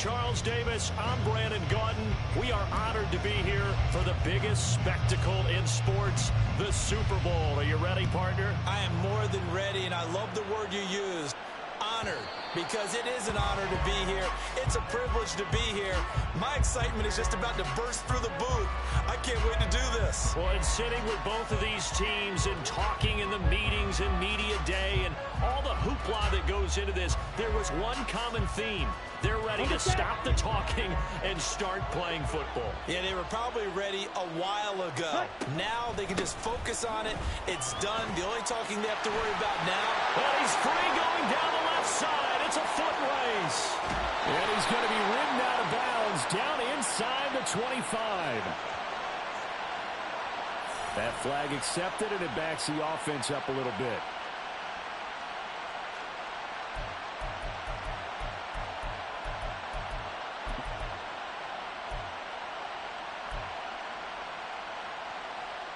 Charles Davis. I'm Brandon Gaudin. We are honored to be here for the biggest spectacle in sports, the Super Bowl. Are you ready, partner? I am more than ready, and I love the word you used. Honored, because it is an honor to be here. It's a privilege to be here. My excitement is just about to burst through the booth. I can't wait to do this. Well, and sitting with both of these teams and talking in the meetings and media day and all the hoopla that goes into this, there was one common theme. They're ready to stop the talking and start playing football. Yeah, they were probably ready a while ago. Now they can just focus on it. It's done. The only talking they have to worry about now. Well, he's free going down the left side. It's a foot race. And he's going to be ridden out of bounds down inside the 25. That flag accepted, and it backs the offense up a little bit.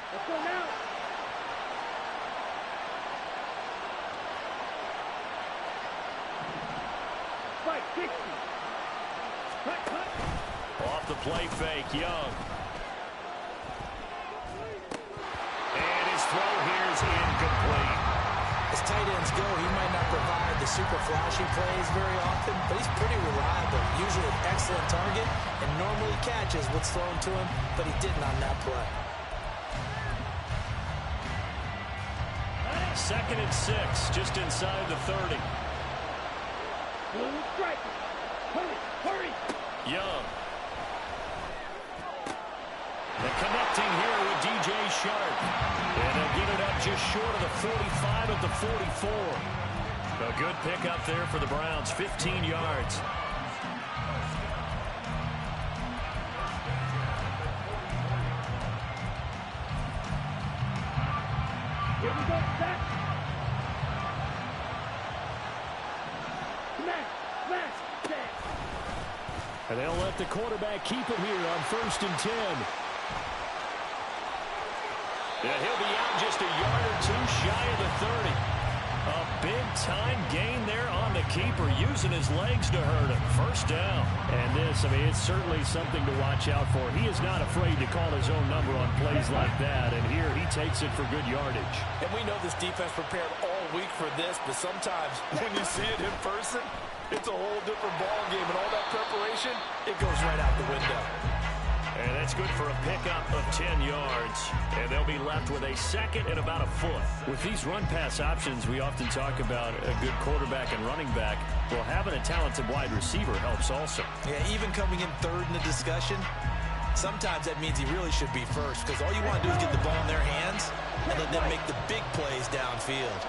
Let's go now. Fight, 60. Cut. Off the play fake, Young. And his throw here is incomplete. As tight ends go, he might not provide the super flashy plays very often, but he's pretty reliable. Usually an excellent target and normally catches what's thrown to him, but he didn't on that play. 2nd and 6, just inside the 30. Strike. Hurry. Young. The connecting here with DJ Sharp. And they'll get it up just short of the 45 at the 44. A good pickup there for the Browns, 15 yards. Here we go, set. Smash, set. And they'll let the quarterback keep it here on 1st and 10. And he'll be out just a yard or two shy of the 30. A big-time gain there on the keeper, using his legs to hurt him. 1st down. And this, it's certainly something to watch out for. He is not afraid to call his own number on plays like that, and here he takes it for good yardage. And we know this defense prepared all week for this, but sometimes when you see it in person, it's a whole different ball game, and all that preparation, it goes right out the window. And that's good for a pickup of 10 yards. And they'll be left with a 2nd and about a foot. With these run-pass options, we often talk about a good quarterback and running back. Well, having a talented wide receiver helps also. Yeah, even coming in 3rd in the discussion, sometimes that means he really should be 1st, because all you want to do is get the ball in their hands and let them make the big plays downfield.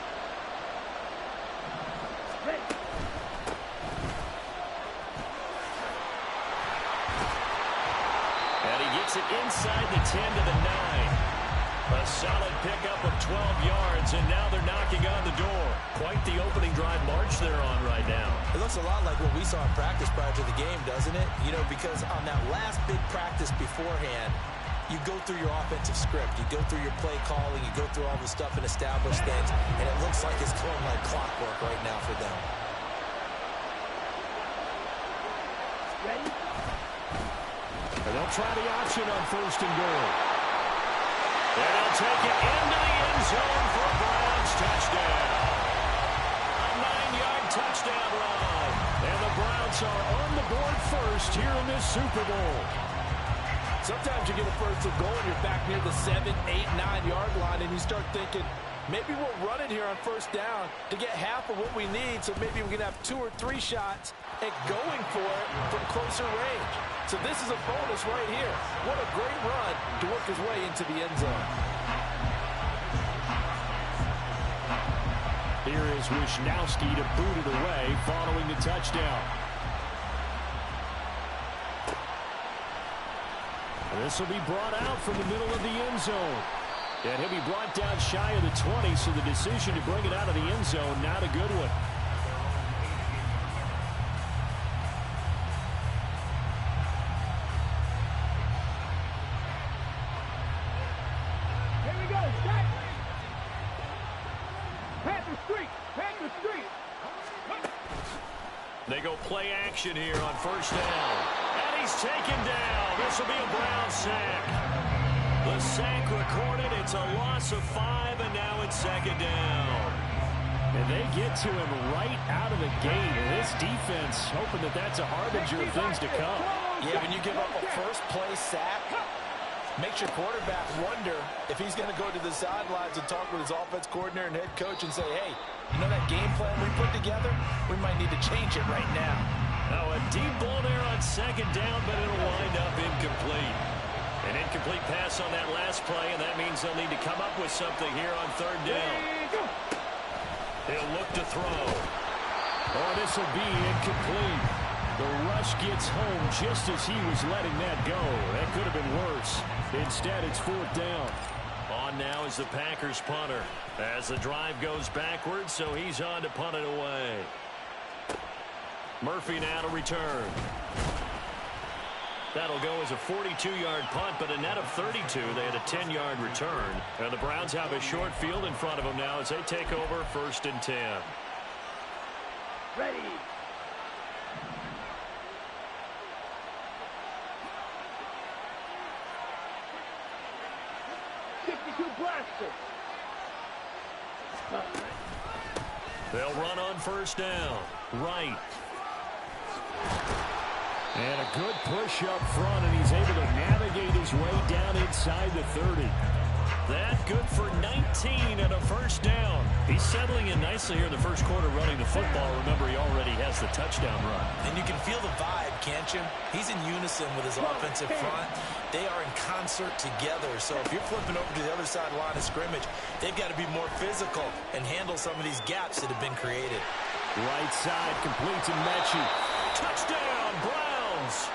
It inside the 10 to the 9. A solid pickup of 12 yards, and now they're knocking on the door. Quite the opening drive march they're on right now. It looks a lot like what we saw in practice prior to the game, doesn't it? You know, because on that last big practice beforehand, you go through your offensive script. You go through your play calling. You go through all the stuff and establish things, and it looks like it's going like clockwork right now for them. Ready? And they'll try the option on 1st and goal. And they'll take it into the end zone for a Browns touchdown. A 9-yard touchdown run. And the Browns are on the board first here in this Super Bowl. Sometimes you get a 1st and goal and you're back near the 7, 8, 9-yard line, and you start thinking, maybe we'll run it here on 1st down to get half of what we need, so maybe we can have 2 or 3 shots at going for it from closer range. So this is a bonus right here. What a great run to work his way into the end zone. Here is Wisnowski to boot it away following the touchdown. This will be brought out from the middle of the end zone. And he'll be brought down shy of the 20, so the decision to bring it out of the end zone, not a good one. Here we go, set. Panther Street. They go play action here on first down. And he's taken down. This will be a Brown sack. The sack recorded. It's a loss of 5, and now it's second down. And they get to him right out of the gate. And this defense hoping that that's a harbinger of things to come. Yeah, when you give up a first-play sack, makes your quarterback wonder if he's going to go to the sidelines and talk with his offense coordinator and head coach and say, hey, you know that game plan we put together? We might need to change it right now. Now a deep ball there on second down, but it'll wind up incomplete. An incomplete pass on that last play, and that means they'll need to come up with something here on third down. He'll look to throw. Oh, this will be incomplete. The rush gets home just as he was letting that go. That could have been worse. Instead, it's fourth down. On now is the Packers punter. As the drive goes backwards, so he's on to punt it away. Murphy now to return. That'll go as a 42-yard punt, but a net of 32. They had a 10-yard return. And the Browns have a short field in front of them now as they take over first and 10. Ready. Blaster. They'll run on first down. Right. And a good push up front, and he's able to navigate his way down inside the 30. That good for 19 and a first down. He's settling in nicely here in the first quarter running the football. Remember, he already has the touchdown run. And you can feel the vibe, can't you? He's in unison with his offensive front. They are in concert together. So if you're flipping over to the other side line of scrimmage, they've got to be more physical and handle some of these gaps that have been created. Right side complete to Mechie. Touchdown, Browns.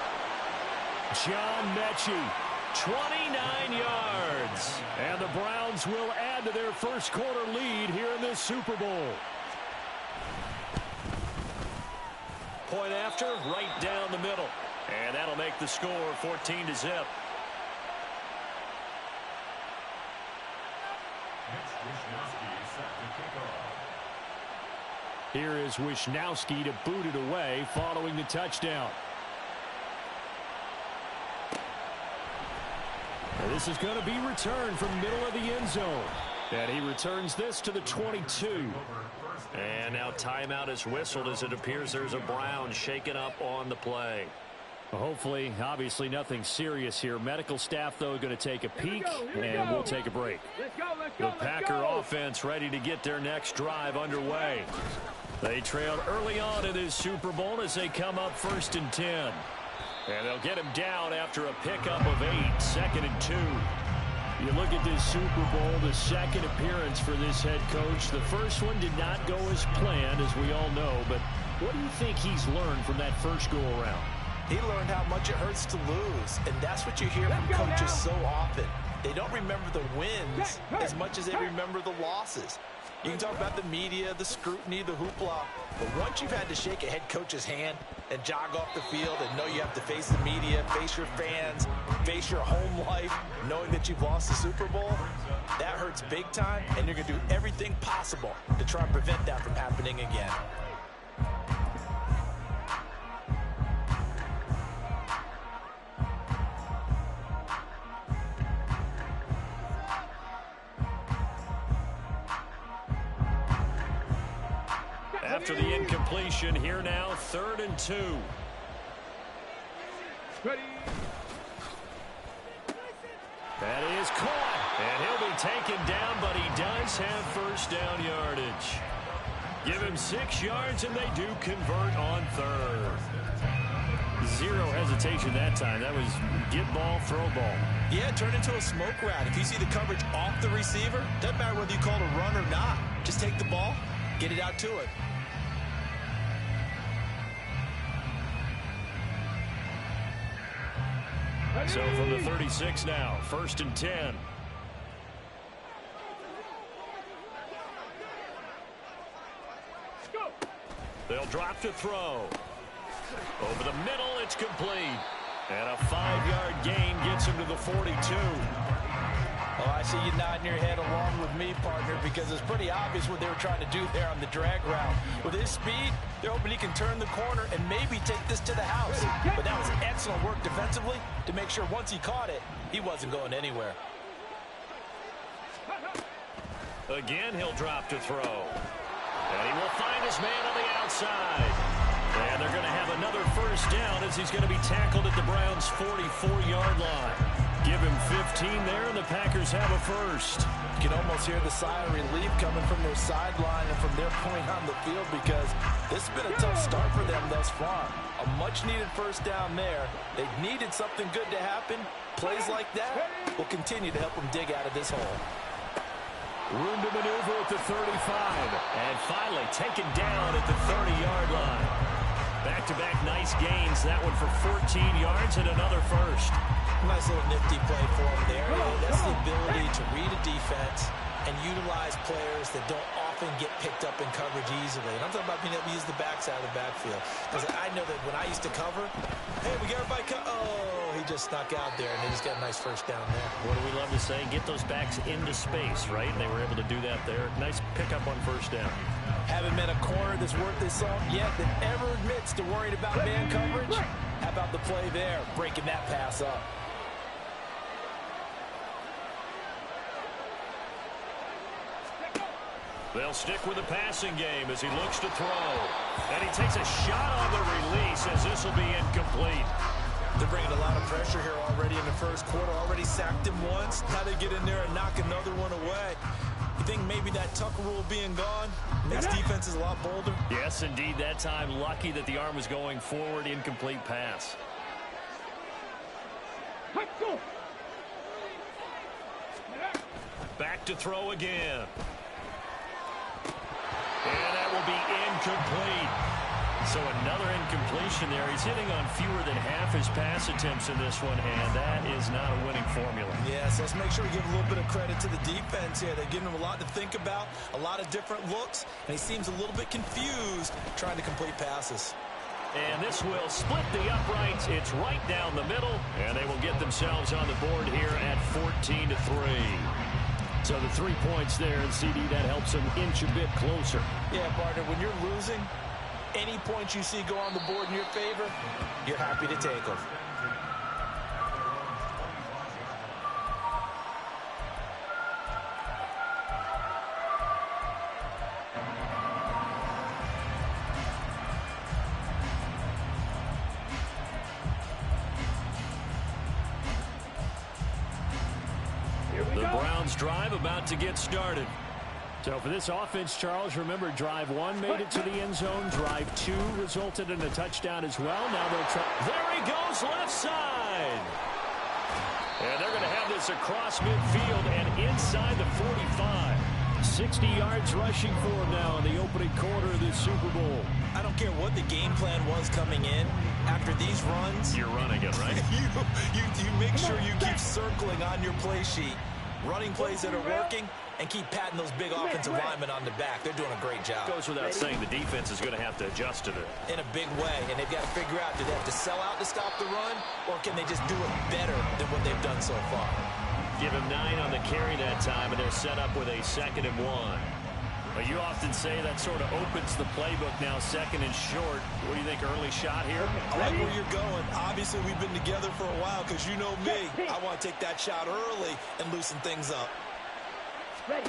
John Mechie. 29 yards. And the Browns will add to their first quarter lead here in this Super Bowl. Point after, right down the middle. And that'll make the score 14-0. Here is Wisnowski to boot it away following the touchdown. This is going to be returned from middle of the end zone. And he returns this to the 22. And now timeout is whistled as it appears there's a Brown shaken up on the play. Hopefully, obviously nothing serious here. Medical staff, though, going to take a peek, and we'll take a break. The Packer offense ready to get their next drive underway. They trailed early on in this Super Bowl as they come up first and 10. And they'll get him down after a pickup of 8, 2nd and 2. You look at this Super Bowl, the second appearance for this head coach. The first one did not go as planned, as we all know. But what do you think he's learned from that first go-around? He learned how much it hurts to lose, and that's what you hear from coaches so often. They don't remember the wins as much as they remember the losses. You can talk about the media, the scrutiny, the hoopla, but once you've had to shake a head coach's hand and jog off the field and know you have to face the media, face your fans, face your home life, knowing that you've lost the Super Bowl, that hurts big time, and you're going to do everything possible to try and prevent that from happening again. After the incompletion, here now, 3rd and 2. Ready. That is caught, and he'll be taken down, but he does have first down yardage. Give him 6 yards, and they do convert on 3rd. Zero hesitation that time. That was get ball, throw ball. Yeah, turn into a smoke route. If you see the coverage off the receiver, doesn't matter whether you call it a run or not. Just take the ball, get it out to it. So from the 36 now, 1st and 10. They'll drop to throw. Over the middle, it's complete. And a 5-yard gain gets him to the 42. Oh, I see you nodding your head along with me, partner, because it's pretty obvious what they were trying to do there on the drag route. With his speed, they're hoping he can turn the corner and maybe take this to the house. But that was excellent work defensively to make sure once he caught it, he wasn't going anywhere. Again, he'll drop to throw. And he will find his man on the outside. And they're going to have another first down as he's going to be tackled at the Browns' 44-yard line. Give him 15 there, and the Packers have a first. You can almost hear the sigh of relief coming from their sideline and from their point on the field because this has been a tough start for them thus far. A much-needed first down there. They needed something good to happen. Plays like that will continue to help them dig out of this hole. Room to maneuver at the 35. And finally taken down at the 30-yard line. Back-to-back nice gains. That one for 14 yards and another first. Nice little nifty play for him there. That's the ability to read a defense and utilize players that don't often get picked up in coverage easily. And I'm talking about being able to use the backside of the backfield. Because I know that when I used to cover, hey, we got everybody oh, he just snuck out there, and they just got a nice first down there. What do we love to say? Get those backs into space, right? And they were able to do that there. Nice pickup on first down. Haven't met a corner that's worth his salt yet that ever admits to worrying about man coverage. How about the play there, breaking that pass up? They'll stick with the passing game as he looks to throw. And he takes a shot on the release as this will be incomplete. They're bringing a lot of pressure here already in the first quarter. Already sacked him once. Now they get in there and knock another one away. You think maybe that Tucker rule being gone makes defenses a lot bolder? Yes, indeed. That time, lucky that the arm was going forward. Incomplete pass. Back to throw again. And that will be incomplete. So another incompletion there. He's hitting on fewer than half his pass attempts in this one, and that is not a winning formula. Yes, let's make sure we give a little bit of credit to the defense here. They're giving him a lot to think about, a lot of different looks, and he seems a little bit confused trying to complete passes. And this will split the uprights. It's right down the middle, and they will get themselves on the board here at 14-3. So the 3 points there, and CD, that helps them inch a bit closer. Yeah, partner, when you're losing, any points you see go on the board in your favor, you're happy to take them. The Browns drive about to get started. So for this offense, Charles, remember drive 1 made it to the end zone. Drive 2 resulted in a touchdown as well. Now they'll try. There he goes, left side. And they're going to have this across midfield and inside the 45. 60 yards rushing for him now in the opening quarter of this Super Bowl. I don't care what the game plan was coming in. After these runs, you're running it, right? you make sure you keep circling on your play sheet. Running plays that are working, and keep patting those big offensive linemen on the back. They're doing a great job. Goes without saying the defense is going to have to adjust to it. In a big way, and they've got to figure out, do they have to sell out to stop the run, or can they just do it better than what they've done so far? Give him 9 on the carry that time, and they're set up with a 2nd and 1. But you often say that sort of opens the playbook now, 2nd and short. What do you think, early shot here? I like where you're going. Obviously, we've been together for a while because you know me. I want to take that shot early and loosen things up. Ready.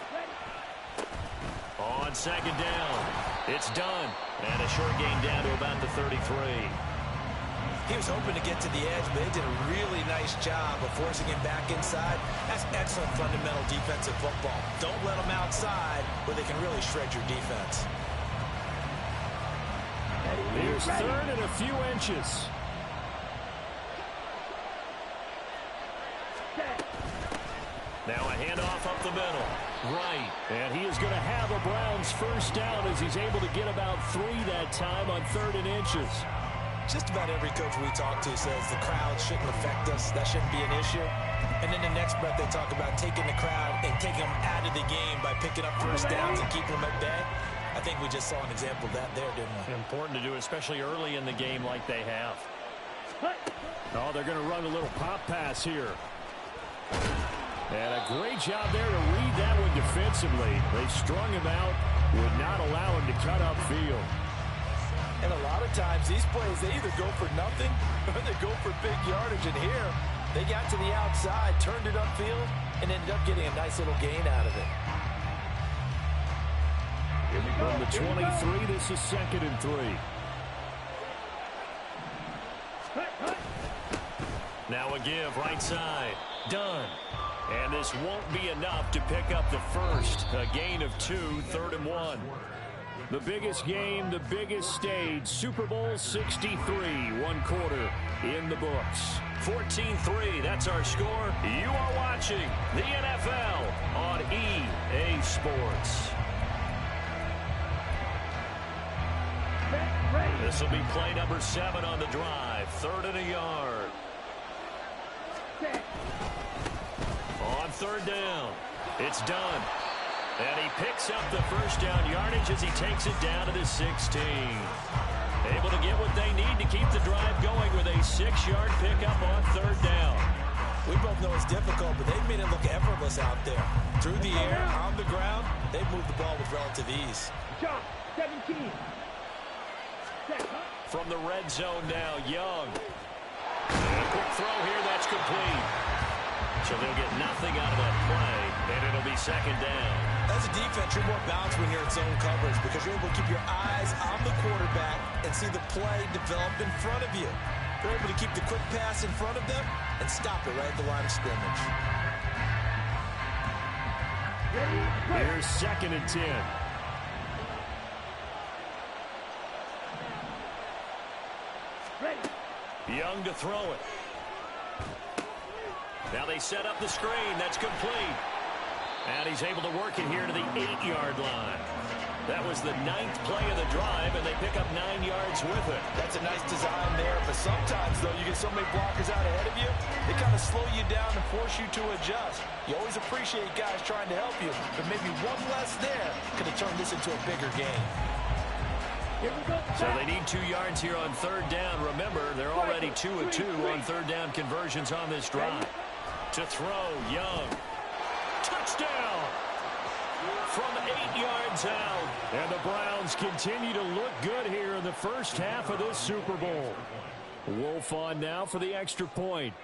On 2nd down, it's done. And a short gain down to about the 33. He was hoping to get to the edge, but they did a really nice job of forcing him back inside. That's excellent fundamental defensive football. Don't let them outside where they can really shred your defense. Here's 3rd and a few inches. Now a handoff up the middle. Right. And he is going to have a Browns first down as he's able to get about 3 that time on 3rd and inches. Just about every coach we talk to says the crowd shouldn't affect us. That shouldn't be an issue. And then the next breath they talk about taking the crowd and taking them out of the game by picking up first downs and keeping them at bay. I think we just saw an example of that there, didn't we? Important to do, especially early in the game like they have. Oh, they're going to run a little pop pass here. And a great job there to read that one defensively. They strung him out, would not allow him to cut upfield. And a lot of times, these plays, they either go for nothing or they go for big yardage. And here, they got to the outside, turned it upfield, and ended up getting a nice little gain out of it. From the 23, this is 2nd and 3. Now a give, right side. Done. And this won't be enough to pick up the first. A gain of 2, 3rd and 1. The biggest game, the biggest stage, Super Bowl 63, 1 quarter in the books. 14-3, that's our score. You are watching the NFL on EA Sports. This will be play number 7 on the drive. 3rd and a yard. On 3rd down, it's done. And he picks up the first down yardage as he takes it down to the 16. Able to get what they need to keep the drive going with a 6-yard pickup on 3rd down. We both know it's difficult, but they've made it look effortless out there. Through the air, on the ground, they've moved the ball with relative ease. John, 17. From the red zone now, Young. And a quick throw here, that's complete. So they'll get nothing out of that play, and it'll be 2nd down. As a defense, you're more balanced when you're in zone coverage because you're able to keep your eyes on the quarterback and see the play develop in front of you. You're able to keep the quick pass in front of them and stop it right at the line of scrimmage. Here's 2nd and 10. Young to throw it. Now they set up the screen. That's complete. And he's able to work it here to the 8-yard line. That was the 9th play of the drive, and they pick up 9 yards with it. That's a nice design there, but sometimes, though, you get so many blockers out ahead of you, they kind of slow you down and force you to adjust. You always appreciate guys trying to help you, but maybe one less there could have turned this into a bigger game. So they need 2 yards here on 3rd down. Remember, they're already 2 of 2 on 3rd down conversions on this drive. To throw, Young. Touchdown! From 8 yards out. And the Browns continue to look good here in the first half of this Super Bowl. Wolf on now for the extra point.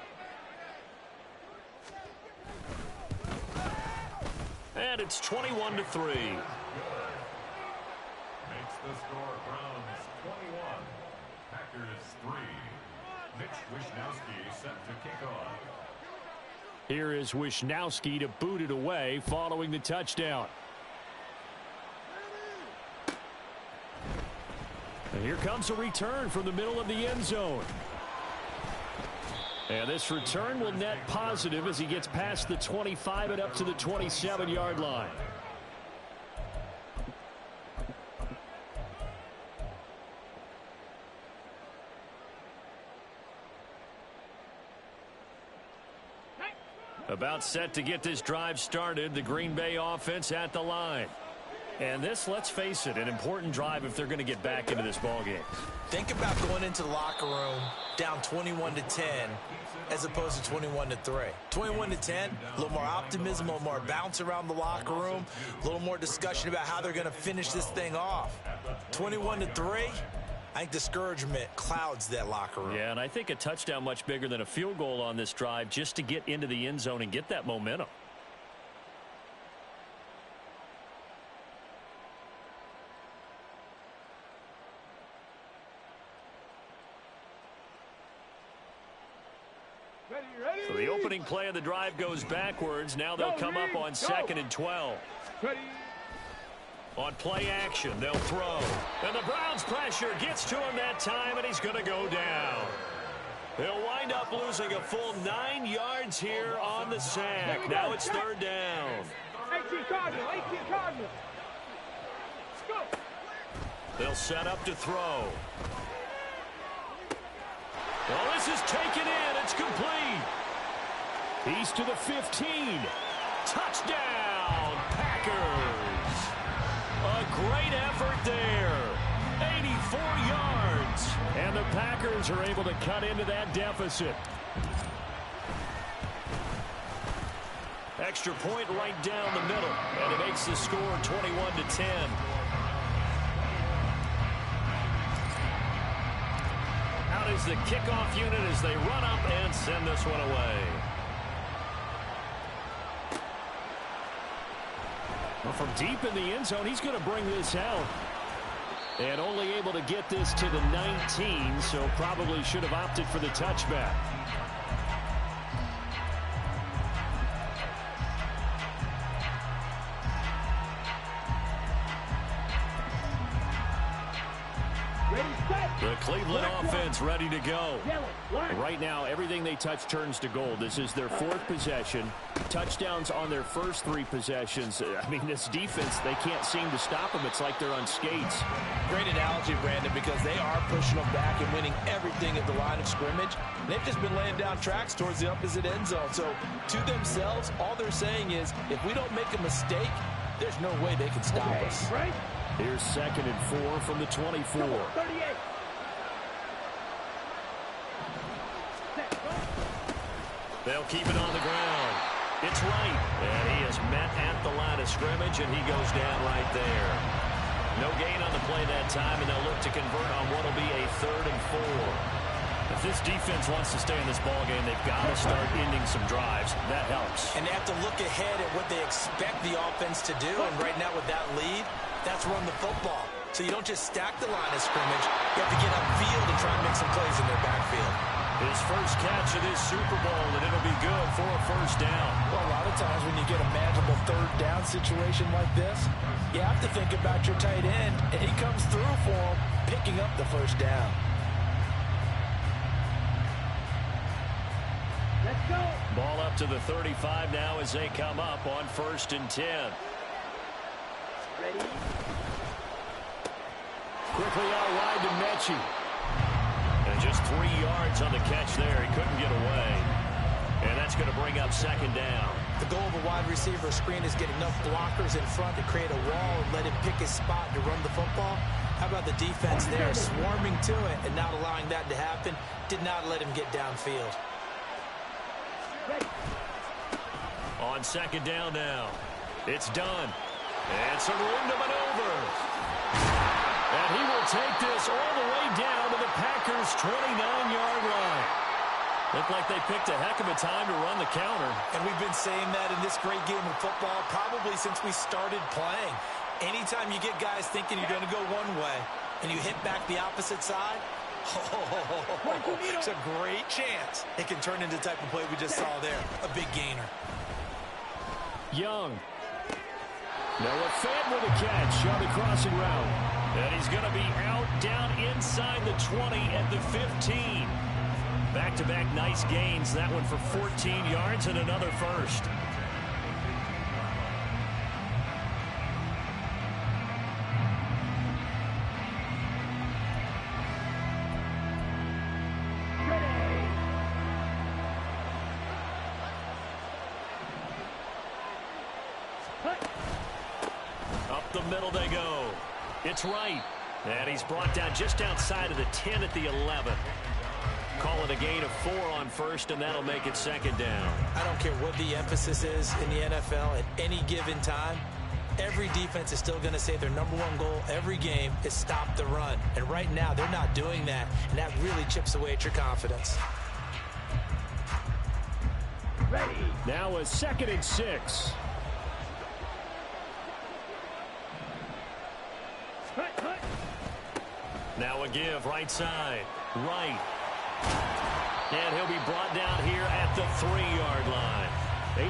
And it's 21-3. Makes the score Browns 21, Packers 3. Mitch Wishnowsky set to kick off. Here is Wishnowsky to boot it away following the touchdown. And here comes a return from the middle of the end zone. And this return will net positive as he gets past the 25 and up to the 27-yard line. About set to get this drive started, the Green Bay offense at the line. And this, let's face it, an important drive if they're going to get back into this ballgame. Think about going into the locker room down 21-10 as opposed to 21-3. 21-10, a little more optimism, a little more bounce around the locker room, a little more discussion about how they're going to finish this thing off. 21-3, I think discouragement clouds that locker room. Yeah, and I think a touchdown much bigger than a field goal on this drive just to get into the end zone and get that momentum. So the opening play of the drive goes backwards. Now they'll come up on 2nd and 12. On play action, they'll throw. And the Browns pressure gets to him that time, and he's going to go down. They'll wind up losing a full 9 yards here on the sack. Now it's 3rd down. 18 Cardinals, 18 Cardinals. Go. They'll set up to throw. Well, this is taken in. It's complete. He's to the 15. Touchdown, Packers. A great effort there. 84 yards. And the Packers are able to cut into that deficit. Extra point right down the middle, and it makes the score 21-10. Out is the kickoff unit as they run up and send this one away. Well, from deep in the end zone, he's going to bring this out. And only able to get this to the 19, so probably should have opted for the touchback. The Cleveland offense ready to go. Right now, everything they touch turns to gold. This is their fourth possession. Touchdowns on their first three possessions. I mean, this defense, they can't seem to stop them. It's like they're on skates. Great analogy, Brandon, because they are pushing them back and winning everything at the line of scrimmage. They've just been laying down tracks towards the opposite end zone. So, to themselves, all they're saying is, if we don't make a mistake, there's no way they can stop us. Right? Here's 2nd and 4 from the 24. 38. They'll keep it on the ground. It's right. And he is met at the line of scrimmage, and he goes down right there. No gain on the play that time, and they'll look to convert on what will be a 3rd and 4. If this defense wants to stay in this ballgame, they've got to start ending some drives. That helps. And they have to look ahead at what they expect the offense to do. And right now with that lead, that's run the football. So you don't just stack the line of scrimmage. You have to get upfield and try and make some plays in their backfield. His first catch of this Super Bowl, and it'll be good for a first down. Well, a lot of times when you get a manageable 3rd down situation like this, you have to think about your tight end, and he comes through for him, picking up the first down. Let's go. Ball up to the 35 now as they come up on 1st and 10. Ready? Quickly out wide to Mechie. And just 3 yards on the catch there. He couldn't get away. And that's going to bring up 2nd down. The goal of a wide receiver screen is get enough blockers in front to create a wall and let him pick his spot to run the football. How about the defense there swarming to it and not allowing that to happen? Did not let him get downfield. Ready. On 2nd down now. It's done. And some room to maneuver. And he will take this all the way down to the Packers' 29-yard line. Looked like they picked a heck of a time to run the counter. And we've been saying that in this great game of football probably since we started playing. Anytime you get guys thinking you're going to go one way and you hit back the opposite side, it's a great chance it can turn into the type of play we just saw there. A big gainer. Young. Noah Fant with a catch on the crossing route. And he's going to be out down inside the 20 at the 15. Back-to-back nice gains. That one for 14 yards and another first. Up the middle they go. It's right. And he's brought down just outside of the 10 at the 11. Call it a gain of 4 on 1st, and that'll make it 2nd down. I don't care what the emphasis is in the NFL at any given time. Every defense is still going to say their #1 goal every game is stop the run. And right now, they're not doing that, and that really chips away at your confidence. Ready. Now a 2nd and 6. Now a give, right side. Right. And he'll be brought down here at the 3-yard line.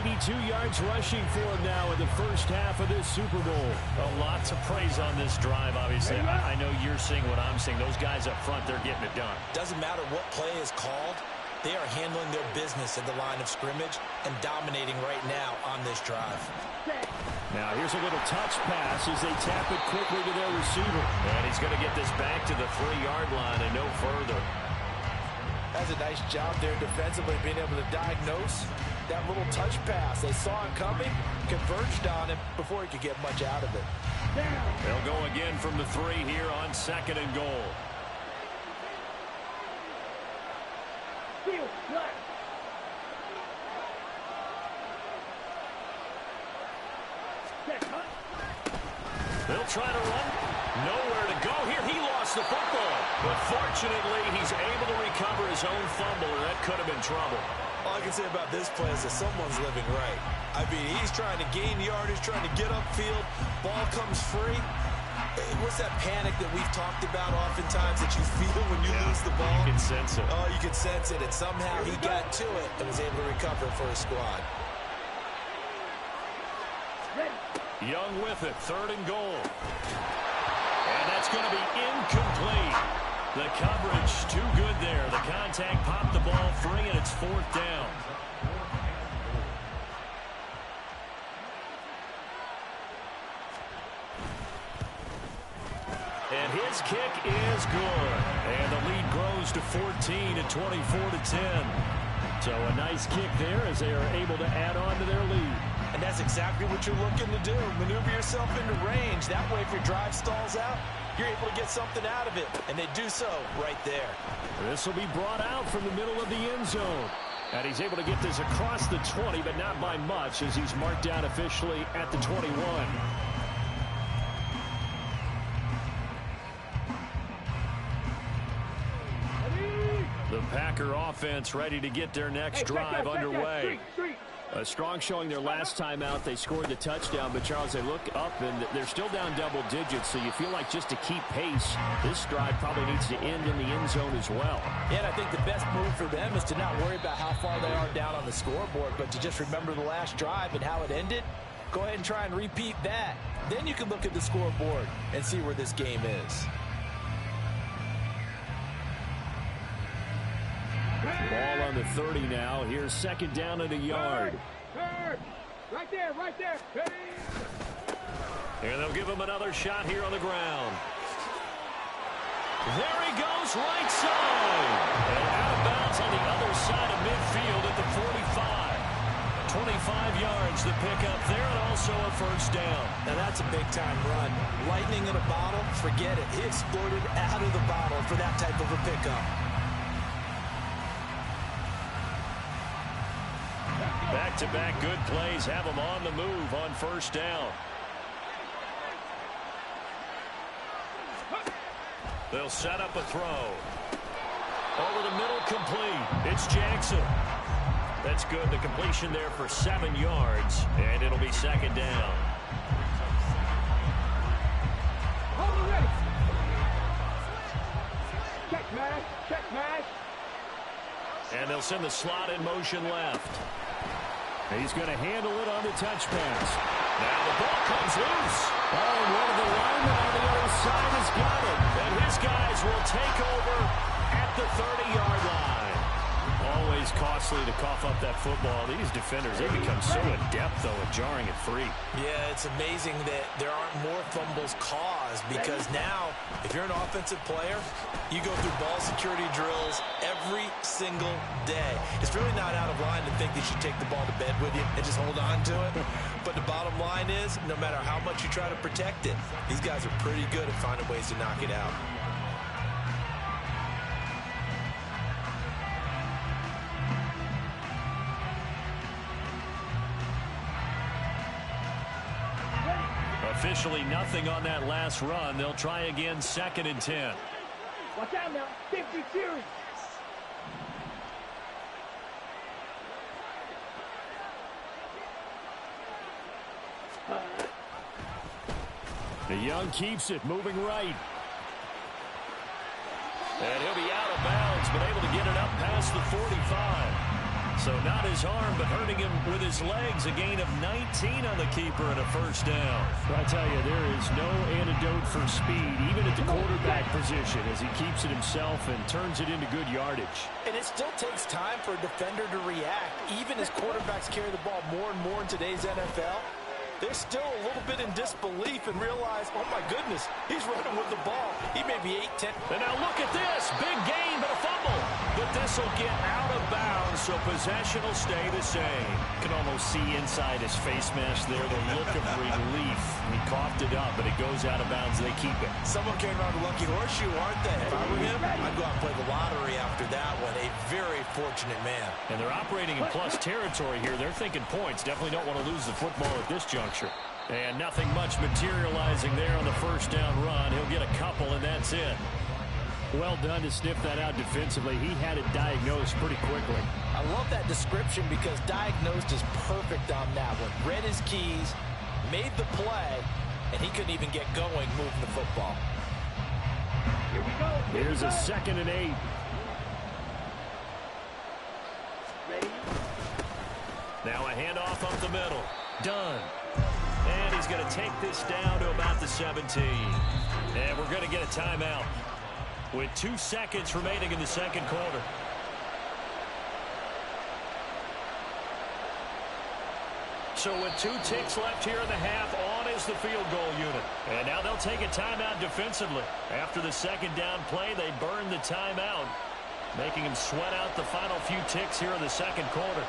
82 yards rushing for him now in the first half of this Super Bowl. A lot to praise on this drive, obviously. I know you're seeing what I'm seeing. Those guys up front, they're getting it done. Doesn't matter what play is called. They are handling their business at the line of scrimmage and dominating right now on this drive. Now here's a little touch pass as they tap it quickly to their receiver. And he's going to get this back to the 3-yard line and no further. That's a nice job there defensively, being able to diagnose that little touch pass. They saw him coming, converged on him before he could get much out of it. They'll go again from the 3 here on 2nd and goal. trying to run. Nowhere to go here. He lost the football. But fortunately, he's able to recover his own fumble, and that could have been trouble. All I can say about this play is that someone's living right. I mean, he's trying to gain yardage, trying to get upfield. Ball comes free. What's that panic that we've talked about oftentimes that you feel when you lose the ball? You can sense it. Oh, you can sense it. And somehow he got to it and was able to recover for his squad. Young with it, 3rd and goal. And that's going to be incomplete. The coverage too good there. The contact popped the ball free, and it's 4th down. And his kick is good. And the lead grows to 14 at 24-10. So a nice kick there as they are able to add on to their lead. And that's exactly what you're looking to do. Maneuver yourself into range. That way, if your drive stalls out, you're able to get something out of it. And they do so right there. This will be brought out from the middle of the end zone. And he's able to get this across the 20, but not by much, as he's marked down officially at the 21. The Packer offense ready to get their next drive underway. A strong showing their last time out. They scored the touchdown, but Charles, they look up and they're still down double digits, so you feel like just to keep pace, this drive probably needs to end in the end zone as well. Yeah, and I think the best move for them is to not worry about how far they are down on the scoreboard, but to just remember the last drive and how it ended. Go ahead and try and repeat that. Then you can look at the scoreboard and see where this game is. Ball on the 30 now. Here's 2nd down and a yard. Right there, right there. And they'll give him another shot here on the ground. There he goes, right side. And out of bounds on the other side of midfield at the 45. 25 yards to pick up there, and also a 1st down. Now that's a big-time run. Lightning in a bottle, forget it. He exploded out of the bottle for that type of a pickup. Back-to-back good plays have them on the move on 1st down. They'll set up a throw. Over the middle, complete. It's Jackson. That's good. The completion there for 7 yards, and it'll be 2nd down. Hold it ready. Check mash, check mash. And they'll send the slot in motion left. He's going to handle it on the touch pass. Now the ball comes loose. Oh, and one of the linemen on the other side has got it. And his guys will take over at the 30-yard line. Always costly to cough up that football. These defenders, they become so adept, though, at jarring it free. Yeah, it's amazing that there aren't more fumbles caused, because now, if you're an offensive player, you go through ball security drills every single day. It's really not out of line to think that you take the ball to bed with you and just hold on to it. But the bottom line is, no matter how much you try to protect it, these guys are pretty good at finding ways to knock it out. Officially nothing on that last run. They'll try again, 2nd and 10. Watch out now. Think be serious. The Young keeps it, moving right. And he'll be out of bounds, but able to get it up past the 45. So not his arm, but hurting him with his legs. A gain of 19 on the keeper and a 1st down. Well, I tell you, there is no antidote for speed, even at the quarterback position, as he keeps it himself and turns it into good yardage. And it still takes time for a defender to react. Even as quarterbacks carry the ball more and more in today's NFL, they're still a little bit in disbelief and realize, oh my goodness, he's running with the ball. He may be 8-10. And now look at this. Big gain, but a fumble. But this will get out of bounds, so possession will stay the same. You can almost see inside his face mask there the look of relief. He coughed it up, but it goes out of bounds. They keep it. Someone came around a lucky horseshoe, aren't they? If I were him, I'd go out and play the lottery after that one. A very fortunate man. And they're operating in plus territory here. They're thinking points. Definitely don't want to lose the football at this juncture. And nothing much materializing there on the first down run. He'll get a couple, and that's it. Well done to sniff that out defensively. He had it diagnosed pretty quickly. I love that description because diagnosed is perfect on that one. Read his keys, made the play, and he couldn't even get going moving the football. Here we go. Here's a 2nd and 8. Ready? Now a handoff up the middle. Done. And he's going to take this down to about the 17. And we're going to get a timeout with 2 seconds remaining in the second quarter. So with 2 ticks left here in the half, on is the field goal unit. And now they'll take a timeout defensively. After the second down play, they burn the timeout, making them sweat out the final few ticks here in the second quarter.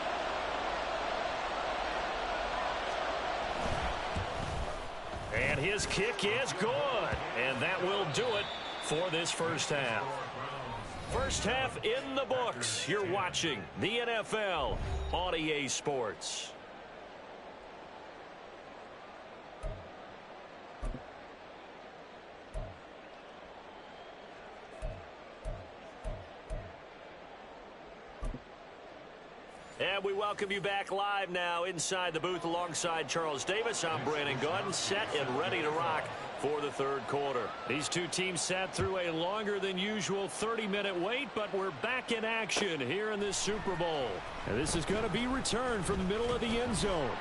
And his kick is good. And that will do it for this first half. First half in the books. You're watching the NFL on EA Sports. And we welcome you back live now inside the booth alongside Charles Davis. I'm Brandon Gaudin, set and ready to rock for the third quarter. These two teams sat through a longer than usual 30-minute wait, but we're back in action here in this Super Bowl. And this is going to be returned from the middle of the end zone.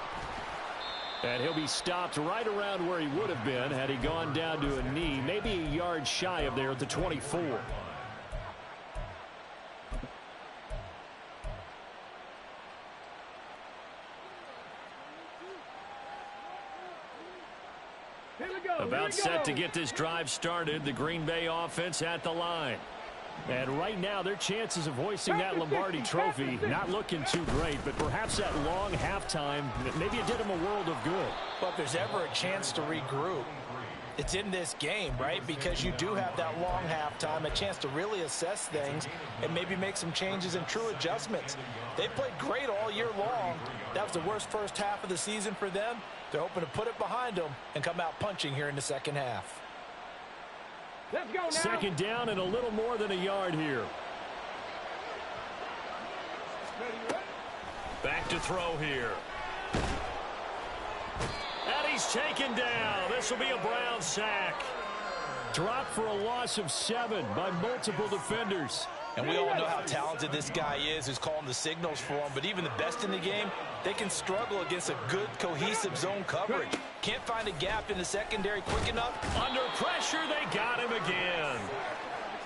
And he'll be stopped right around where he would have been had he gone down to a knee, maybe a yard shy of there at the 24. About set to get this drive started. The Green Bay offense at the line. And right now, their chances of hoisting that Lombardi trophy not looking too great, but perhaps that long halftime, maybe it did them a world of good. Well, if there's ever a chance to regroup, it's in this game, right? Because you do have that long halftime, a chance to really assess things and maybe make some changes and true adjustments. They played great all year long. That was the worst first half of the season for them. They're hoping to put it behind them and come out punching here in the second half. Let's go now. Second down and a little more than a yard here. Back to throw here. And he's taken down. This will be a Brown sack. Dropped for a loss of 7 by multiple defenders. And we all know how talented this guy is who's calling the signals for him. But even the best in the game, they can struggle against a good, cohesive zone coverage. Can't find a gap in the secondary quick enough. Under pressure, they got him again.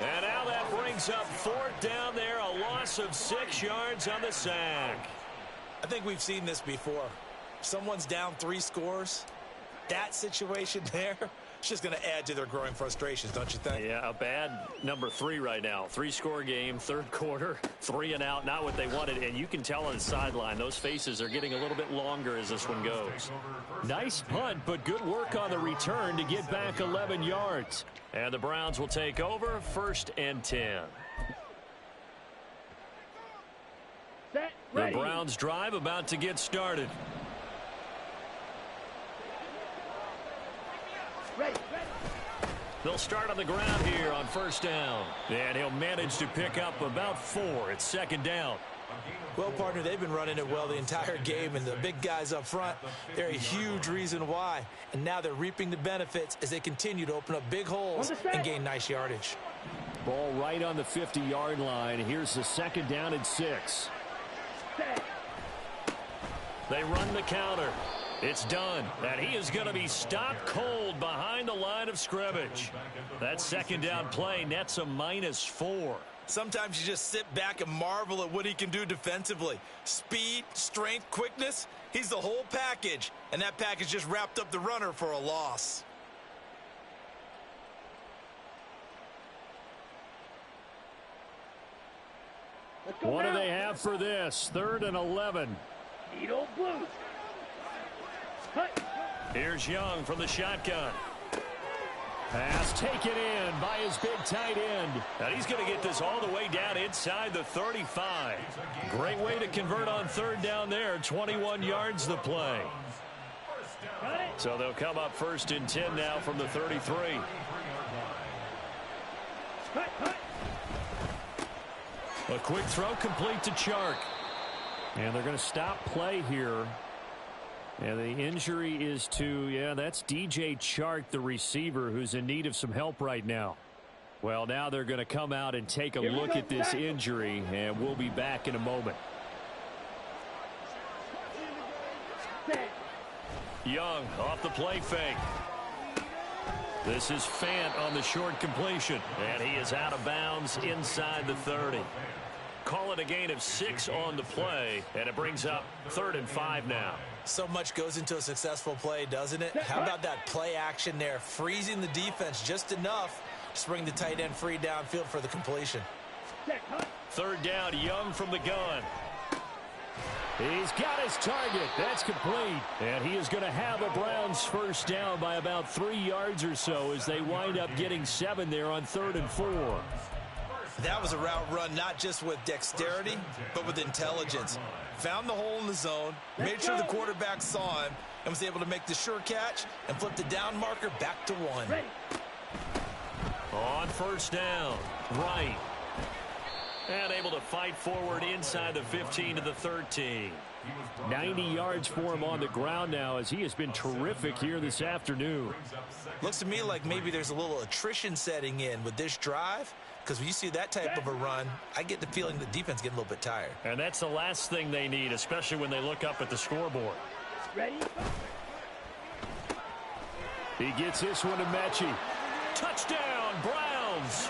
And now that brings up 4th down there, a loss of 6 yards on the sack. I think we've seen this before. Someone's down 3 scores. That situation there, it's just going to add to their growing frustrations, don't you think? Yeah, a bad number 3 right now. 3-score game, third quarter, 3 and out, not what they wanted. And you can tell on the sideline, those faces are getting a little bit longer as this one goes. Nice punt, but good work on the return to get back 11 yards. And the Browns will take over, 1st and 10. Set, The ready. Browns drive about to get started. Ready. They'll start on the ground here on 1st down. And he'll manage to pick up about 4. It's 2nd down. Well, partner, they've been running it well the entire game, and the big guys up front, they're a huge reason why. And now they're reaping the benefits as they continue to open up big holes and gain nice yardage. Ball right on the 50-yard line. Here's the 2nd down and 6. Set. They run the counter. It's done. And he is going to be stopped cold behind the line of scrimmage. That 2nd down play nets a -4. Sometimes you just sit back and marvel at what he can do defensively. Speed, strength, quickness, he's the whole package. And that package just wrapped up the runner for a loss. Let's go What now. do they have for this? 3rd and 11. Needle Blues. Hut. Here's Young from the shotgun. Pass taken in by his big tight end. And he's going to get this all the way down inside the 35. Great way to convert on 3rd down there. 21 yards the play. So they'll come up 1st and 10 now from the 33. A quick throw complete to Chark. And they're going to stop play here. And the injury is to, that's DJ Chark, the receiver, who's in need of some help right now. Well, now they're going to come out and take a look at this injury, and we'll be back in a moment. Young off the play fake. This is Fant on the short completion, and he is out of bounds inside the 30. Call it a gain of 6 on the play, and it brings up 3rd and 5 now. So much goes into a successful play, doesn't it? How about that play action there, freezing the defense just enough to bring the tight end free downfield for the completion. 3rd down, Young from the gun. He's got his target. That's complete. And he is going to have a Browns 1st down by about 3 yards or so as they wind up getting 7 there on 3rd and 4. That was a route run not just with dexterity, but with intelligence. Found the hole in the zone, made sure the quarterback saw him, and was able to make the sure catch and flip the down marker back to 1. On 1st down, right. And able to fight forward inside the 15 to the 13. 90 yards for him on the ground now as he has been terrific here this afternoon. Looks to me like maybe there's a little attrition setting in with this drive, because when you see that type of a run, I get the feeling the defense getting a little bit tired. And that's the last thing they need, especially when they look up at the scoreboard. Ready? He gets this one to Mechie. Touchdown, Browns!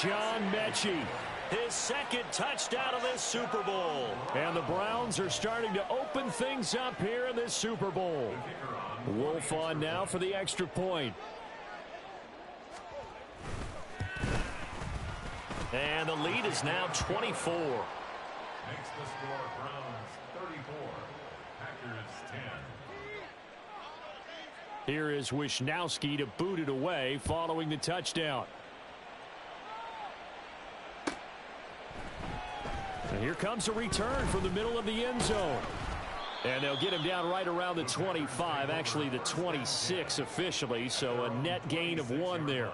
John Mechie, his 2nd touchdown of this Super Bowl. And the Browns are starting to open things up here in this Super Bowl. Wolf on now for the extra point. And the lead is now 24. Makes the score Browns 34, Packers 10. Here is Wishnowski to boot it away following the touchdown. And here comes a return from the middle of the end zone. And they'll get him down right around the 25, actually the 26 officially, so a net gain of 1 there.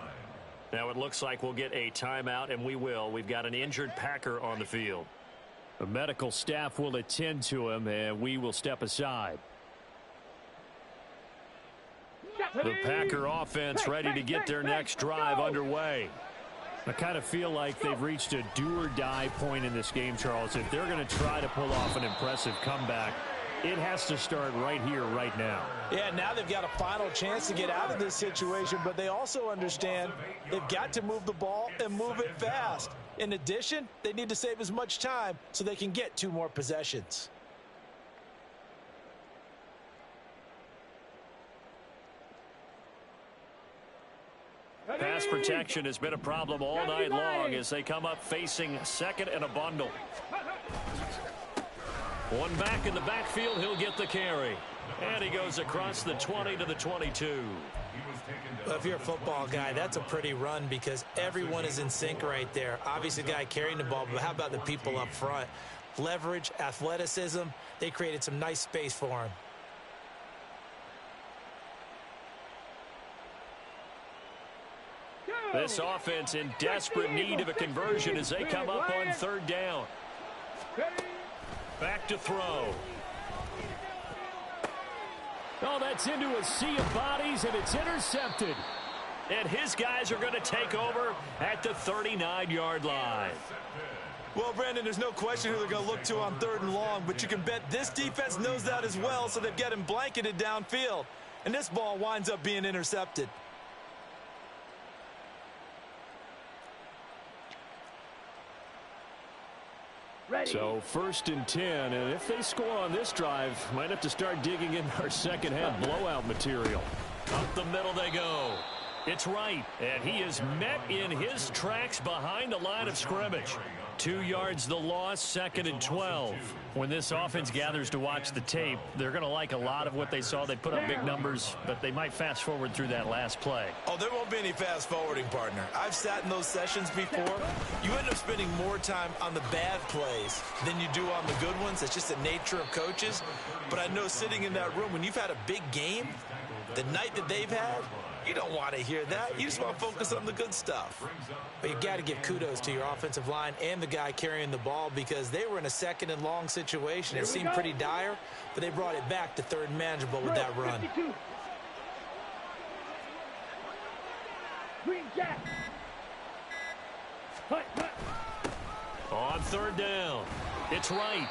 Now it looks like we'll get a timeout, and we will. We've got an injured Packer on the field. The medical staff will attend to him, and we will step aside. The Packer offense ready to get their next drive underway. I kind of feel like they've reached a do-or-die point in this game, Charles. If they're going to try to pull off an impressive comeback, it has to start right here, right now. Yeah, now they've got a final chance to get out of this situation, but they also understand they've got to move the ball and move it fast. In addition, they need to save as much time so they can get 2 more possessions. Pass protection has been a problem all night long as they come up facing 2nd and a bundle. One back in the backfield, he'll get the carry. And he goes across the 20 to the 22. Well, if you're a football guy, that's a pretty run because everyone is in sync right there. Obviously, the guy carrying the ball, but how about the people up front? Leverage, athleticism, they created some nice space for him. This offense in desperate need of a conversion as they come up on 3rd down. Back to throw. Oh, that's into a sea of bodies, and it's intercepted. And his guys are going to take over at the 39-yard line. Well, Brandon, there's no question who they're going to look to on 3rd and long, but you can bet this defense knows that as well, so they've got him blanketed downfield. And this ball winds up being intercepted. Ready. So 1st and 10, and if they score on this drive, might have to start digging in our second half blowout material. Up the middle they go. It's right, and he is met in his tracks behind the line of scrimmage. 2 yards the loss, 2nd and 12. When this offense gathers to watch the tape, they're going to like a lot of what they saw. They put up big numbers, but they might fast forward through that last play. Oh, there won't be any fast forwarding, partner. I've sat in those sessions before. You end up spending more time on the bad plays than you do on the good ones. It's just the nature of coaches. But I know sitting in that room, when you've had a big game, the night that they've had, you don't want to hear that. You just want to focus on the good stuff. But you've got to give kudos to your offensive line and the guy carrying the ball, because they were in a 2nd and long situation. It seemed pretty dire, but they brought it back to 3rd and manageable with that run. 52. Green Jack. Hut. On 3rd down, it's Wright.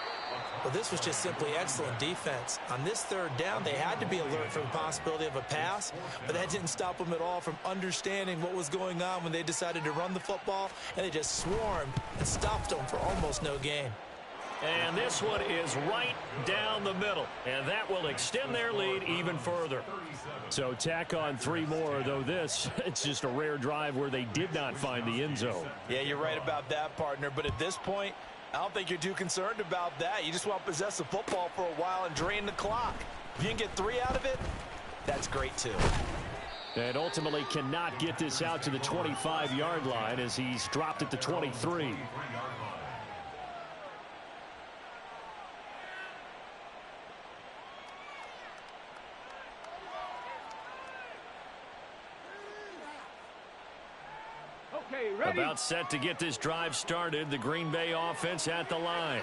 Well, this was just simply excellent defense. On this 3rd down, they had to be alert for the possibility of a pass, but that didn't stop them at all from understanding what was going on when they decided to run the football, and they just swarmed and stopped them for almost no gain. And this one is right down the middle, and that will extend their lead even further. So tack on 3 more, though this, it's just a rare drive where they did not find the end zone. Yeah, you're right about that, partner, but at this point, I don't think you're too concerned about that. You just want to possess the football for a while and drain the clock. If you can get 3 out of it, that's great too. And ultimately cannot get this out to the 25-yard line as he's dropped at the 23. Okay, ready. About set to get this drive started. The Green Bay offense at the line.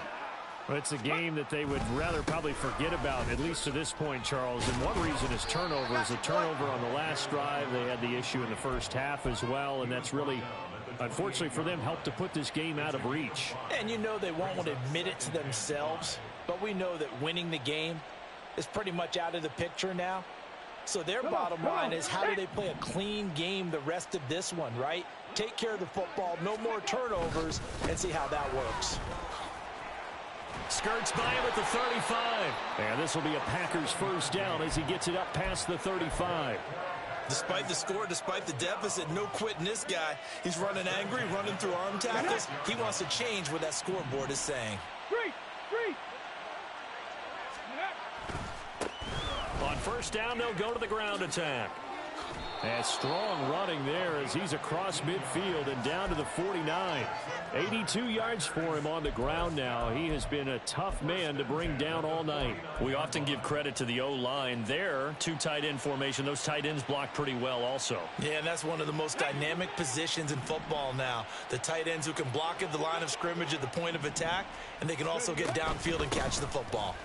Well, it's a game that they would rather probably forget about, at least to this point, Charles. And one reason is turnovers. A turnover on the last drive. They had the issue in the first half as well, and that's really, unfortunately for them, helped to put this game out of reach. And you know they won't want to admit it to themselves, but we know that winning the game is pretty much out of the picture now. So their bottom line is, how do they play a clean game the rest of this one, right? Take care of the football, no more turnovers, and see how that works. Skirts by him at the 35. And this will be a Packers first down as he gets it up past the 35. Despite the score, despite the deficit, no quitting this guy. He's running angry, running through arm tackles. He wants to change what that scoreboard is saying. Three. On first down, they'll go to the ground attack. And strong running there as he's across midfield and down to the 49. 82 yards for him on the ground now. He has been a tough man to bring down all night. We often give credit to the O-line there. 2 tight end formation. Those tight ends block pretty well also. Yeah, and that's one of the most dynamic positions in football now. The tight ends who can block at the line of scrimmage at the point of attack, and they can also get downfield and catch the football.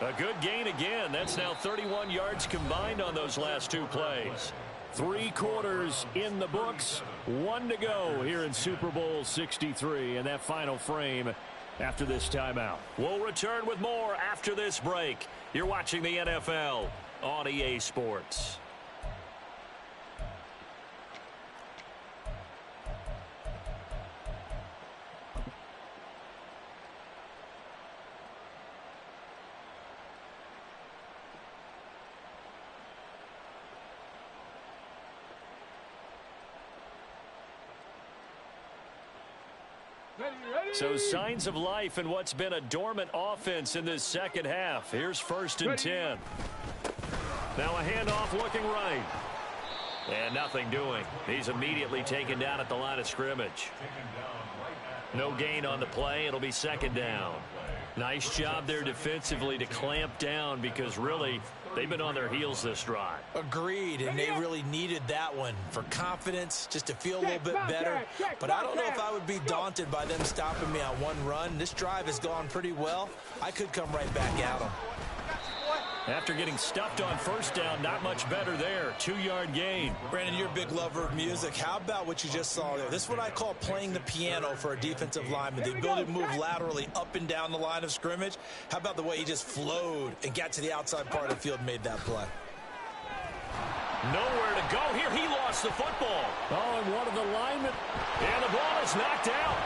A good gain again. That's now 31 yards combined on those last 2 plays. 3 quarters in the books. 1 to go here in Super Bowl 63 and that final frame after this timeout. We'll return with more after this break. You're watching the NFL on EA Sports. So signs of life in what's been a dormant offense in this second half. Here's 1st and 10. Now a handoff looking right. And nothing doing. He's immediately taken down at the line of scrimmage. No gain on the play. It'll be 2nd down. Nice job there defensively to clamp down, because really they've been on their heels this drive. Agreed, and they really needed that one for confidence, just to feel a little bit better. But I don't know if I would be daunted by them stopping me on 1 run. This drive has gone pretty well. I could come right back at them. After getting stuffed on 1st down, not much better there. 2-yard gain. Brandon, you're a big lover of music. How about what you just saw there? This is what I call playing the piano for a defensive lineman. The ability to move laterally up and down the line of scrimmage. How about the way he just flowed and got to the outside part of the field and made that play? Nowhere to go here. He lost the football. Oh, and one of the linemen. And the ball is knocked out.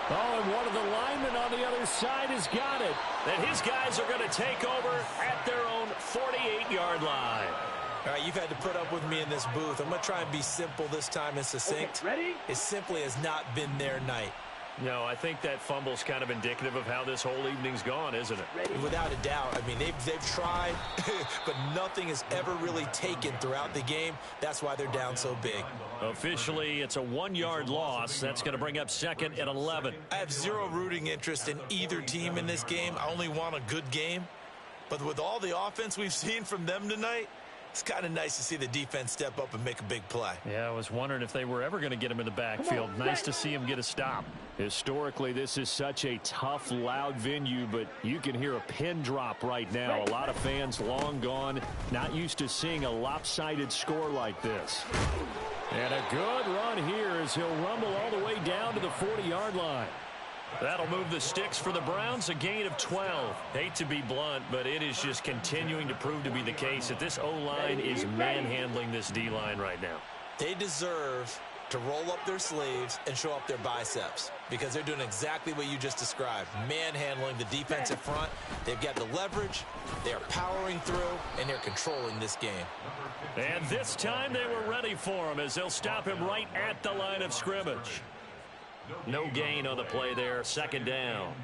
Oh, and one of the linemen on the other side has got it. And his guys are going to take over at their own 48-yard line. All right, you've had to put up with me in this booth. I'm going to try and be simple this time and succinct. Okay, ready? It simply has not been their night. No, I think that fumble's kind of indicative of how this whole evening's gone, isn't it? Without a doubt. I mean, they've tried, but nothing is ever really taken throughout the game. That's why they're down so big. Officially, it's a 1-yard loss. That's going to bring up 2nd and 11. I have zero rooting interest in either team in this game. I only want a good game. But with all the offense we've seen from them tonight, it's kind of nice to see the defense step up and make a big play. Yeah, I was wondering if they were ever going to get him in the backfield. Nice to see him get a stop. Historically, this is such a tough, loud venue, but you can hear a pin drop right now. A lot of fans long gone, not used to seeing a lopsided score like this. And a good run here as he'll rumble all the way down to the 40-yard line. That'll move the sticks for the Browns, a gain of 12. Hate to be blunt, but it is just continuing to prove to be the case that this O-line is manhandling this D-line right now. They deserve to roll up their sleeves and show up their biceps because they're doing exactly what you just described, manhandling the defensive front. They've got the leverage, they're powering through, and they're controlling this game. And this time they were ready for him as they'll stop him right at the line of scrimmage. No gain on the play there, 2nd down.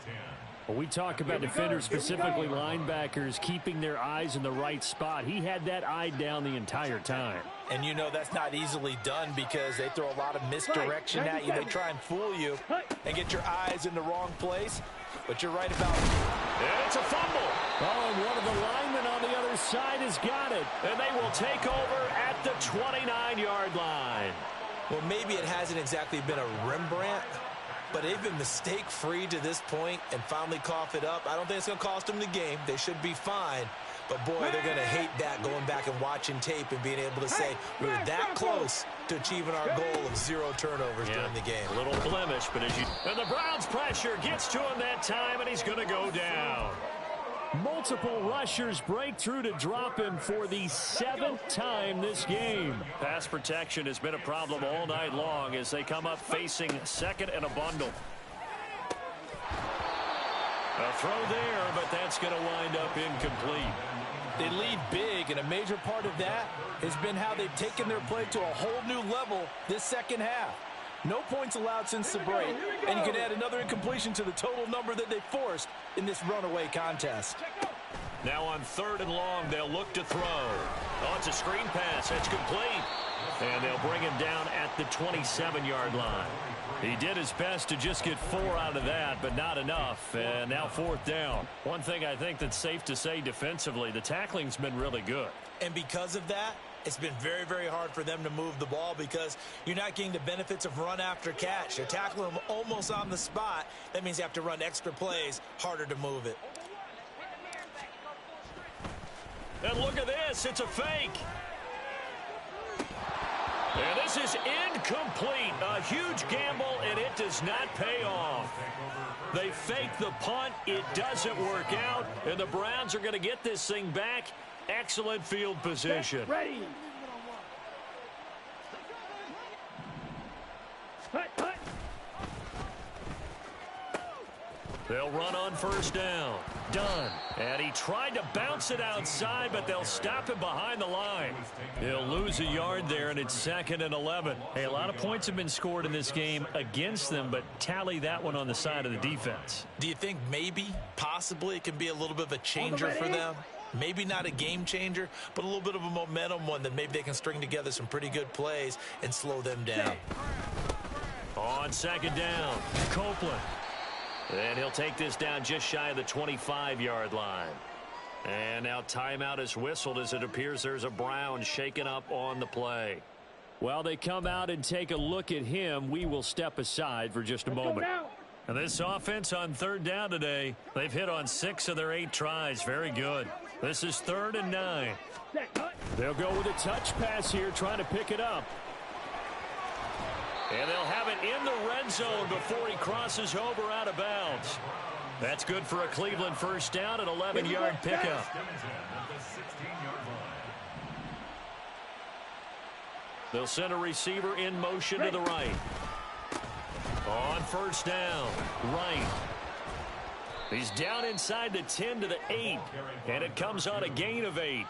Well, we talk about defenders, specifically linebackers, keeping their eyes in the right spot. He had that eye down the entire time. And you know that's not easily done because they throw a lot of misdirection at you. They try and fool you and get your eyes in the wrong place. But you're right about it. It's a fumble. Oh, and one of the linemen on the other side has got it. And they will take over at the 29-yard line. Well, maybe it hasn't exactly been a Rembrandt, but they've been mistake-free to this point and finally cough it up. I don't think it's going to cost them the game. They should be fine. But, boy, they're going to hate that, going back and watching tape and being able to say we were that close to achieving our goal of 0 turnovers during the game. A little blemish, but as you... And the Browns' pressure gets to him that time, and he's going to go down. Multiple rushers break through to drop him for the 7th time this game. Pass protection has been a problem all night long as they come up facing 2nd and a bundle. A throw there, but that's going to wind up incomplete. They lead big, and a major part of that has been how they've taken their play to a whole new level this second half. No points allowed since the break, and you can add another incompletion to the total number that they forced in this runaway contest. Now on 3rd and long, they'll look to throw. Oh, it's a screen pass. That's complete. And they'll bring him down at the 27-yard line. He did his best to just get 4 out of that, but not enough. And now 4th down. One thing I think that's safe to say defensively, the tackling's been really good. And because of that, it's been very, very hard for them to move the ball because you're not getting the benefits of run after catch. You're tackling them almost on the spot. That means you have to run extra plays, harder to move it. And look at this. It's a fake. And this is incomplete. A huge gamble, and it does not pay off. They fake the punt. It doesn't work out, and the Browns are going to get this thing back. Excellent field position. Ready. They'll run on 1st down. Done. And he tried to bounce it outside, but they'll stop him behind the line. He'll lose a yard there, and it's 2nd and 11. Hey, a lot of points have been scored in this game against them, but tally that one on the side of the defense. Do you think maybe, possibly, it can be a little bit of a changer for them? Maybe not a game changer, but a little bit of a momentum one that maybe they can string together some pretty good plays and slow them down. On 2nd down, Copeland. And he'll take this down just shy of the 25-yard line. And now timeout is whistled as it appears there's a Brown shaken up on the play. While they come out and take a look at him, we will step aside for just a moment. And this offense on 3rd down today, they've hit on 6 of their 8 tries. Very good. This is 3rd and 9. They'll go with a touch pass here, trying to pick it up. And they'll have it in the red zone before he crosses over out of bounds. That's good for a Cleveland 1st down, an 11-yard pickup. They'll send a receiver in motion to the right. On 1st down, right. He's down inside the 10 to the 8, and it comes on a gain of 8.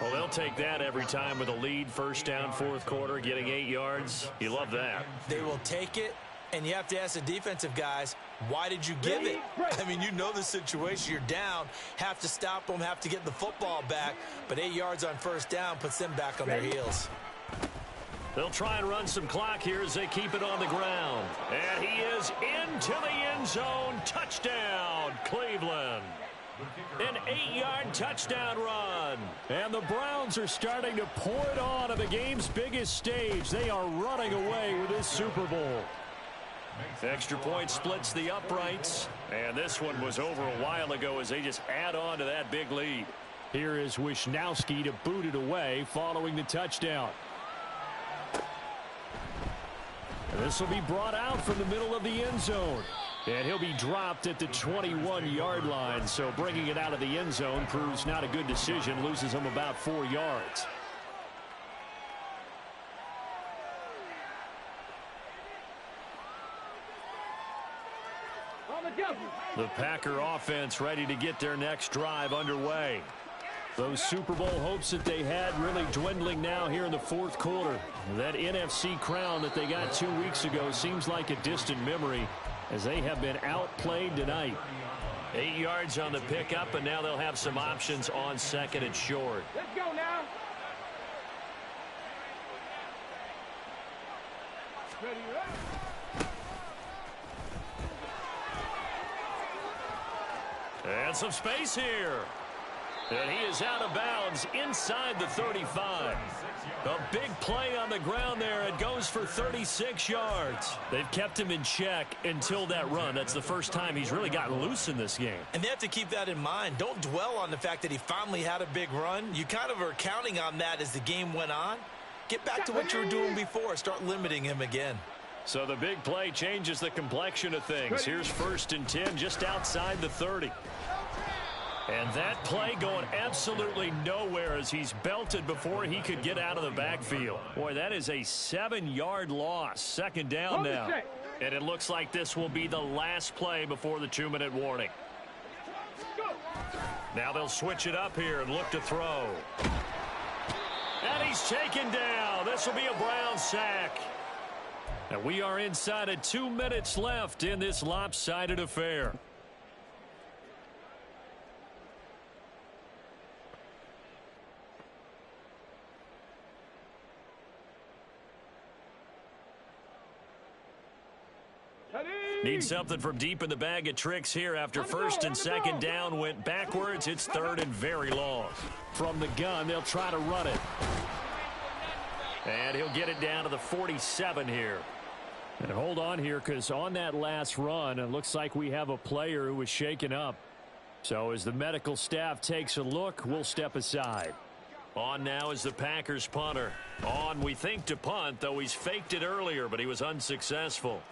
Well, they'll take that every time with a lead, first down, fourth quarter, getting 8 yards. You love that. They will take it, and you have to ask the defensive guys, why did you give it? I mean, you know the situation. You're down, have to stop them, have to get the football back, but 8 yards on first down puts them back on their heels. They'll try and run some clock here as they keep it on the ground. And he is into the end zone. Touchdown, Cleveland. An 8-yard touchdown run. And the Browns are starting to pour it on the game's biggest stage. They are running away with this Super Bowl. Extra point splits the uprights. And this one was over a while ago as they just add on to that big lead. Here is Wishnowski to boot it away following the touchdown. This will be brought out from the middle of the end zone. And he'll be dropped at the 21-yard line. So bringing it out of the end zone proves not a good decision. Loses him about 4 yards. The Packer offense ready to get their next drive underway. Those Super Bowl hopes that they had really dwindling now here in the fourth quarter. That NFC crown that they got 2 weeks ago seems like a distant memory as they have been outplayed tonight. 8 yards on the pickup, and now they'll have some options on second and short. Let's go now. Ready, And some space here. And he is out of bounds inside the 35. A big play on the ground there. It goes for 36 yards. They've kept him in check until that run. That's the first time he's really gotten loose in this game. And they have to keep that in mind. Don't dwell on the fact that he finally had a big run. You kind of are counting on that as the game went on. Get back to what you were doing before. Start limiting him again. So the big play changes the complexion of things. Here's 1st and 10 just outside the 30. And that play going absolutely nowhere as he's belted before he could get out of the backfield. Boy, that is a 7-yard loss. Second down now. And it looks like this will be the last play before the 2-minute warning. Now they'll switch it up here and look to throw. And he's taken down. This will be a Browns sack. And we are inside of 2 minutes left in this lopsided affair. Need something from deep in the bag of tricks here after 1st and 2nd down went backwards. It's 3rd and very long. From the gun, they'll try to run it. And he'll get it down to the 47 here. And hold on here, because on that last run, it looks like we have a player who was shaken up. So as the medical staff takes a look, we'll step aside. On now is the Packers punter. On, we think, to punt, though he's faked it earlier, but he was unsuccessful.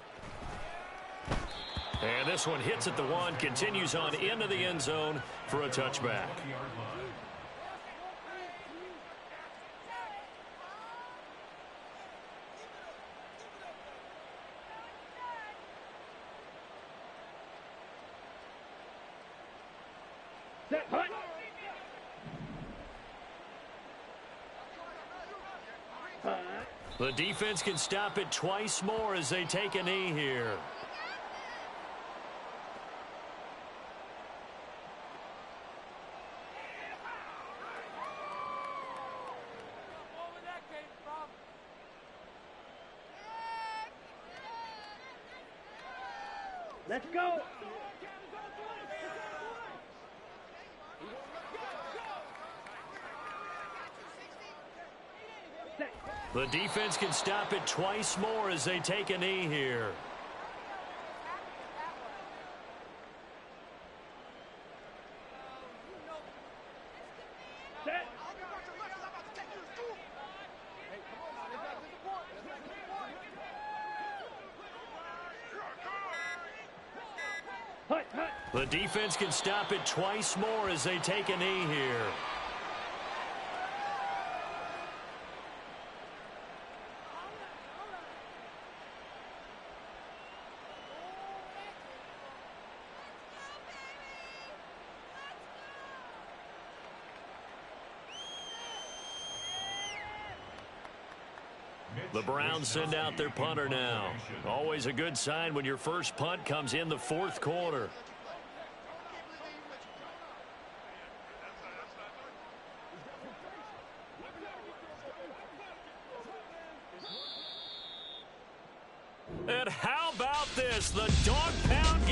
And this one hits at the 1, continues on into the end zone for a touchback. The defense can stop it twice more as they take a knee here. Let's go. The defense can stop it twice more as they take a knee here. The defense can stop it twice more as they take a knee here. The Browns send out their punter now. Always a good sign when your first punt comes in the fourth quarter. And how about this? The dog pound gets